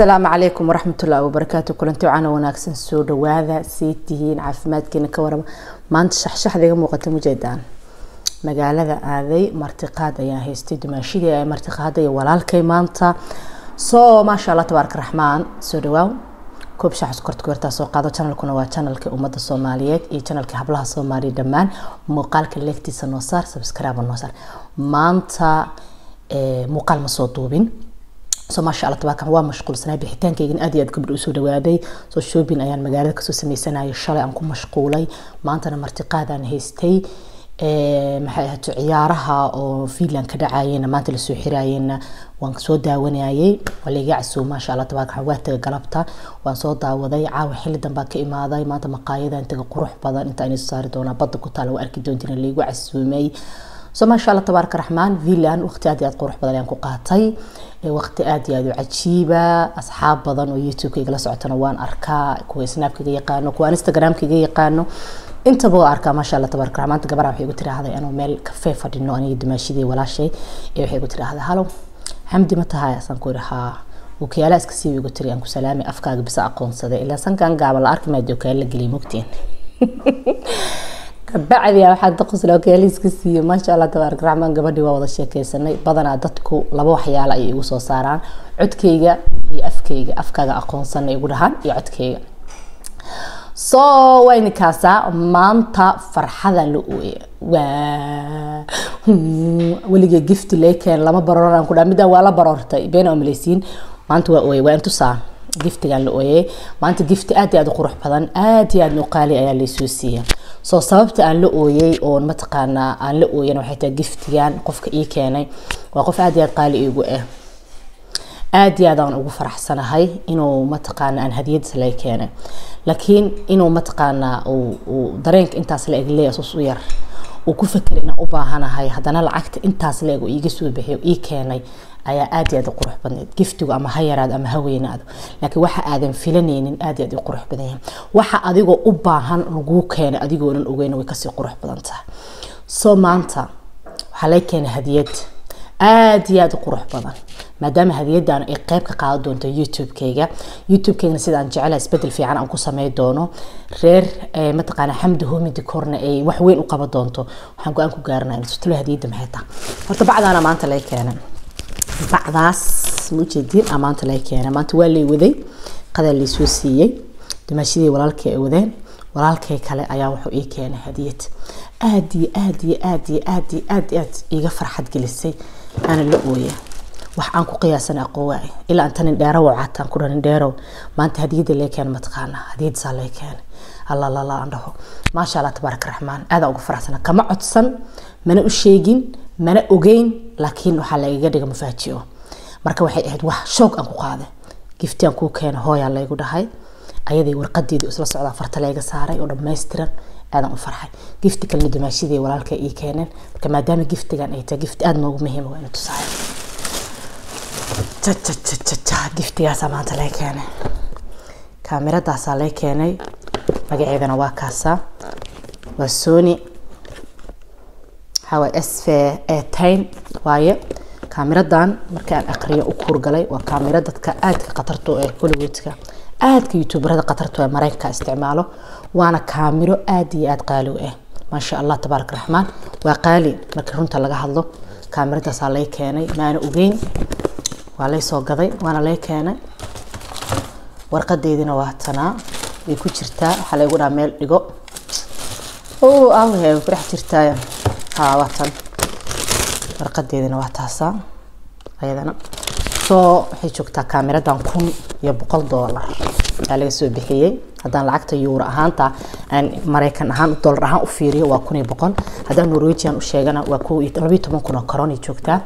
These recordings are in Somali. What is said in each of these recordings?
السلام عليكم ورحمة الله وبركاته. كلنتي وعنا وناكسن سود وهذا سيتين عفمات كنا كورم ما أنت شح ذي مقدم جدا مجال هذا مرتقاد يا هيستيد ماشي يا مرتقاد يا ولا الكيمانتا ما شاء الله تبارك الرحمن سود واو كوب شح سكرت كورتا سو قادو channel كنا وا channel كأمة الصوماليات إيه channel كحبلها الصومالي دمان مقال كليكتي سنوصار سبسكرايب النوصار ما أنت مقال مصوتوبين ما شاء الله تبارك waa mashquulsanay bixitaankayga aad iyo aad gabdho soo dhawaaday soo shopping ayaan magaalada ka soo sameysanayo shalay aan ku mashquulay maantana martiqaadaan haystay maxay ahayd ciyaaraha oo Finland ka dhacayeen maanta la soo xiraayeen waan soo daawanayay waliga casoo ma sha Allah tabaaraka waa taga galabta waan soo daawaday caawa xilli dambe ka imaaday maanta maqaayada inta qurux badan inta ay saari doona badda ku taal oo arki doontina liigu casuumay ما شاء الله تبارك الرحمن فيلان وقت عادي قروح بدل ينكو قاطي وقت عادي عجيبة أصحاب بدن ويوتيوب كي جلسوا عتنوان أركا كوي سناب كي يقانو كوي انستغرام كي يقانو انت بو أركا ما شاء الله تبارك الرحمن تقبر وحي قلت هذا أنا ميل كفي فدينو أنا يدمشي دي ولا شيء وحي قلت هذا هلو حمدي متى هاي أصلا كورها وكيالا اسكسي قلت لي أنكو سلامي أفكار بس أقون صدق إلا سان كان قابل الأرك ما يدوك إلا قلي مكتين بعد يا واحد دقص لو كياليس كسي ما شاء الله تبارك الرحمن gabadhi waa wada sheekeysanay badana dadku laba waxyaalo ay igu soo saaraan codkayga iyo afkaaga aqoonsan igu dhahan iyo codkayga wayni kaasa maanta farxadan waa waliga gift leekeen lama baroran ku dhaamida waa la barortay been umleysiin maanta waa intu saa giftigan la ooyay maanta gift aad iyo aad qurux badan aad iyo aad qaali ayaa la soo siiyay sababta aan la ooyay oo ma taqaana aan la ooyana waxay tahay giftigan qofka ii keenay waa qof aad iyo aad qaali iigu aad iyo aad aan ugu faraxsanahay inuu ma taqaana aan hadiyad la keenay laakiin inuu ma taqaana oo dareenka intaas la eglay asu yar oo ku fikir inaan u baahanahay hadana lacagta intaas la eego iiga soo bixiyo ii keenay ayaa aad iyo aad qurux badneed giftigu ama hayaraad ama haweenaad laakiin waxa aadan filanaynin aad iyo aad qurux badan yahay waxa adigoo u baahan lagu keenay adigoo dhan ogeyn way ka sii qurux badan tahay maanta waxa la keenay hadiyad aad iyo aad qurux badan maadaama hadiyadan ay qayb ka qaado doonto YouTube-kayga sidaan jecelahay isbedel fiican aan ku sameey doono reer ma taqaana xamdi hoomidi korna ay wax weyn u qaban doonto waxaan go'aan ku gaarnaa in tulo hadiyada maxay tahay horta bacdaana maanta la keenay بعضاس موجودين أمانة لايكين أمانة واللي وذي قدر اللي سوسية دمشقي ولالك وذين ولالك كله أيام حقيقي كان هدية آدي يغفر حد جلسي أنا اللي قوية وحنكو قياسنا قوي إلا أن تندارو وعدت أن كنا ندارو ما أنت هدية اللي كان متقانا هدية صالح كان الله عنده ما شاء الله تبارك الرحمن هذا أقول سنة كما عطسن من الشيءين mana ogeyn laakiin waxa la iga dhiga mafaajiyo marka waxay ahayd wax shoog aan ku qaaday giftiyan ku keen hooya la igu dhahay ayadii warqadeedii isla socda farta la iga saaray oo dhameystiran aadan u farxay gifti kale dumaashidii walaalka ii keeneen marka maadaama giftigan ay tahay gift aad noogu muhiim ah inuu tusayo giftigaas maanta la keenay kaamiradaas la keenay magaceedana waa kaasa waa Sony حاول أسفة تين وايا كاميرا دان مركان أقرية أكور جلي وكاميرا دتك آد قطرتو هوليوودك آد كيوتيوبر هذا قطرتو مريكا استعماله وأنا كاميرا آدي آد قالوا ما شاء الله تبارك الرحمن وقالي مكرون تلاقى هذا كاميرا تصالي كاني ما أنا أجين وعلي صوغ ذي وأنا لي كاني ورقة دينا واتنا يكون شرتا حلا يقول عمل يقول هي فرح شرتايا واتن warqadeedina waa taasa ayadana waxay joogtaa kaamiradan $100 ayaa laga soo bixiyay hadaan lacagta euro ahaanta aan Mareykan ahaan dollar ahaan u fiiriyo waa $100 hadaan Norwegian u sheegana waa $12,000 korona joogtaa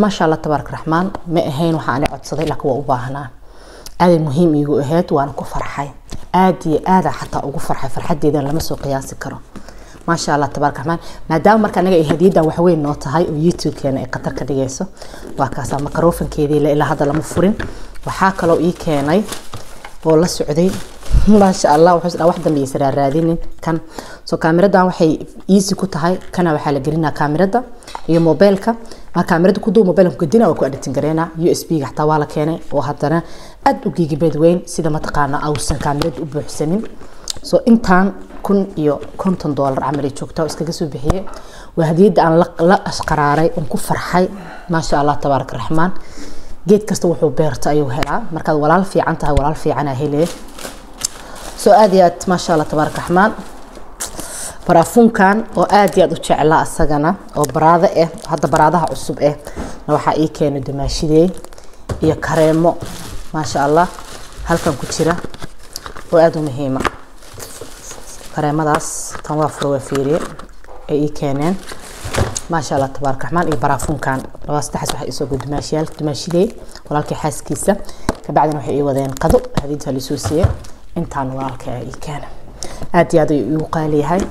ma sha Allah tabaaraka raxmaan ma ahayn waxa aan codsaday laakiin waa u baahnaa aad muhiim iigu ahayd waan ku farxay aad xataa ugu farxay farxadeedan lama soo qiyaasi karo ما شاء الله تبارك الرحمن ما دام مركان نجا هدية وحوين نوتة هاي ويوتيوب كان قطر كديجيسو وكاسا مكروفن كذي إلى هذا المفرن وحاك لو إيه كاني والله السعودي ما شاء الله وحسنا واحدة من يسرى الرادين كان كاميرا دا وحي إيزي كنت هاي كان وحال جرينا كاميرا دا هي موبايلك ما كاميرا كدو موبايلهم كدينا وكو اديتين غرينا يو اس بي حتى waa la keenay oo hadana aad u gigabeed weyn sida ma taqaana awsan kaamirada u buuxsanin so intaan $50 camal ay joogtaa iskaga soo bixiyay waa hadiyada aan la asqaraaray oo ku farxay ma sha Allah tabaaraka raxmaan geed kasta wuxuu beertay ayuu helaa marka walaal fiican tahay walaal fiican ah helay so aad iyo aad ma sha Allah tabaaraka raxmaan barafunkan oo aad iyo aad u jeclaa asagana oo baraada hadda baraadaha cusub waxa ii keenay dumaashidey iyo kareemo ma sha Allah halkan ku jira oo aad u muhiim ah kareemadaas tan waa furwa fiiriye ay ii keeneen ما شاء الله تبارك الرحمن iyo barafunkan wastaxas waxa isoo gudmaashiyal dumaashidey walaalkii xaaskiisa ka bacdina waxay ii wadeen qado hadinta la soo siiyay intaan walaalka ay keen aad iyo aad uu qaaliyahay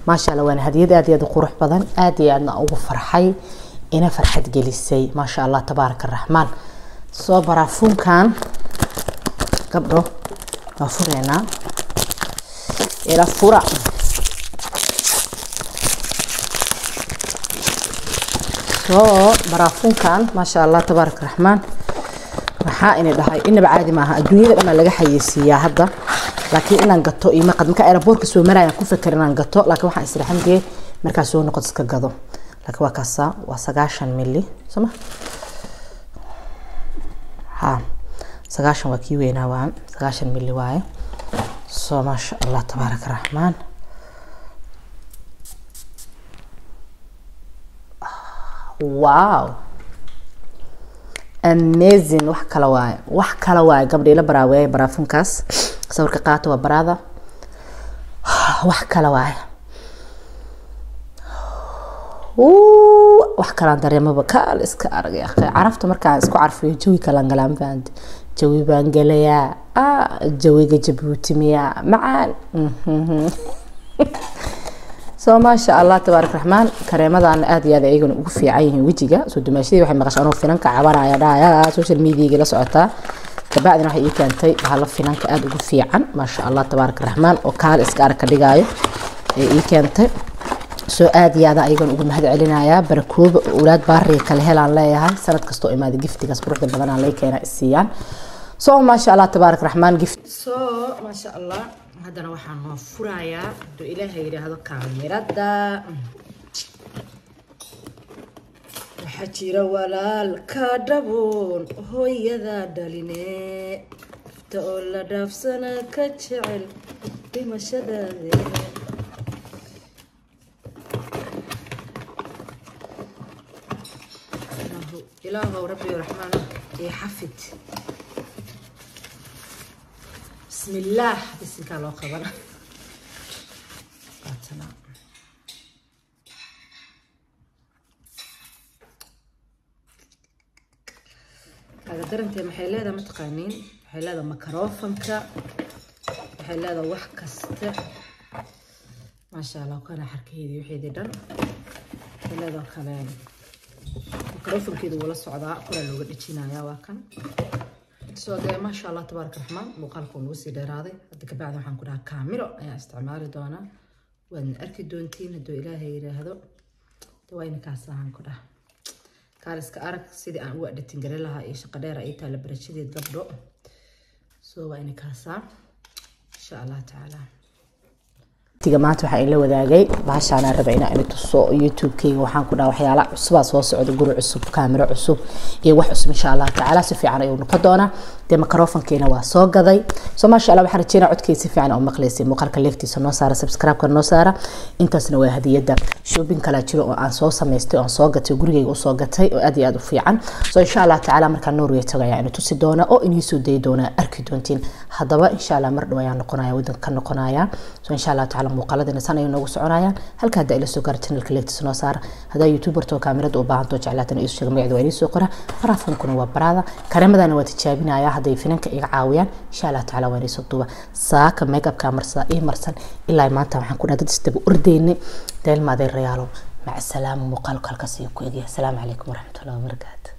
ما شاء الله وانا هدية aad iyo aad qurux badan aad iyo aadna ugu farxay ina farxad gelisay ما شاء الله تبارك الرحمن soo barafunkan gabdho afurena ila fura barafunkan ما شاء الله تبارك الرحمن waxa inay dhahay inaba caadi maaha adduunyada dhan laga xayeysiyaa hadda laakiin inaan gato ima qad marka airport soo maraya ku fikir inaan gato laakiin waxaan israxantii marka soo noqod iska gado laakiin waa kaasa waa 9 milli soma ha 9 waa kii weynaa waa 9 milli waaye soo ما شاء الله تبارك الرحمن واو amazing wax kala waay gabdheela baraaway barafunkaas sawirka qaato waa baraada wax kala waay wax kala dareemaba kaal iska aragay carafta markaa isku carfiyo jawi kala galaan baan jawi baan galaya jawiga Jabuuti miya macaan so ما شاء الله تبارك الرحمن كريمدان aad iyo aad ayaguna ugu fiican yihiin wajiga soo dumaashadii waxay maqashaan finanka cabanaya dhaaya social media la socota kabacdina waxay ii keentay hal finanka aad ugu fiican ما شاء الله تبارك الرحمن oo kaal iska arka dhigaayo ii keentay soo aad iyo aad ayaguna ugu mahad celinaya barakoob awlaad baari kala helaan leeyahay sanad kasto imaad giftigaas quruxda badan aan leeyahay isiyaan so ما شاء الله تبارك الرحمن gift so ما شاء الله هذا waxaan noo furayaa do ilaahay yiraahdo kaamirada waxa jira walaal ka dhaboon hooyada dhaline ta la dhaafsana ka jecel dhimashadaade ilaahu rabbi rahmaan ya xafid بسم الله بسم الله خبر قاتنا هذا درنت محلات متقانين محلات ميكروفونك محلات وحكست ما شاء الله كان حركيدي وحيدي دن محلات كمان ميكروفون كده ولا صعداء كل لو دجينايا واكن سو ما شاء الله تبارك الرحمن مقالكم وسي ديرادي هدا كبعد waxaan ku dhaha kaamiro ayaa isticmaali doona waan arki doontiin haduu ilaahay yiraahdo dawayna ka saahan ku dhaha kaaliska arag sidii aan u editin garay lahaa iyo shaqo dheer ay taala barashadeed gabdho soo waa in ka saa insha Allah taala tiga maanta waxa ila wadaagay baashaan rabay inaan tuso YouTube-kayga waxaan ku dhahay waxyaalo cusub soo socdo guri cusub kaamiro cusub iyo wax cusub insha Allah taala si fiican ayuu noqon doona de microphone-keena waa soo gaday soo ma sha Allah waxaan rajeenaa codkaysi fiican oo maqleysay muuqaalka leegtiisa noo saara subscribe-ka noo saara intaasna waa hadiyada shopping kala jiro oo aan soo sameystay oo soo gatay gurigayga oo soo gatay oo aad iyo aad u fiican soo insha Allah taala marka Norway tagaya inuu tusi doona oo inii soo day doona arki doontiin hadaba insha Allah mar dhaw ayaan noqonayaa wadanka noqonayaa soo insha Allah taala muuqaaladana san ay noogu soconayaan halka hadda ila soo gaar channelka leegtiisa noo saara hada YouTuber to kaamirada u baahan to jeclaatan isu sheeg magacada waa soo qora barafunkuna waa barada kareemadana waa tijaabinaya haday finanka iga caawiyaan insha Allah taala waa soo duuba saaka makeup ka marsan ilaa maanta waxaan ku dhahay dad istaba ordeynay deel maaday reyaalo مع السلامة مقالك هالكسي كويدي السلام عليكم ورحمة الله وبركاته.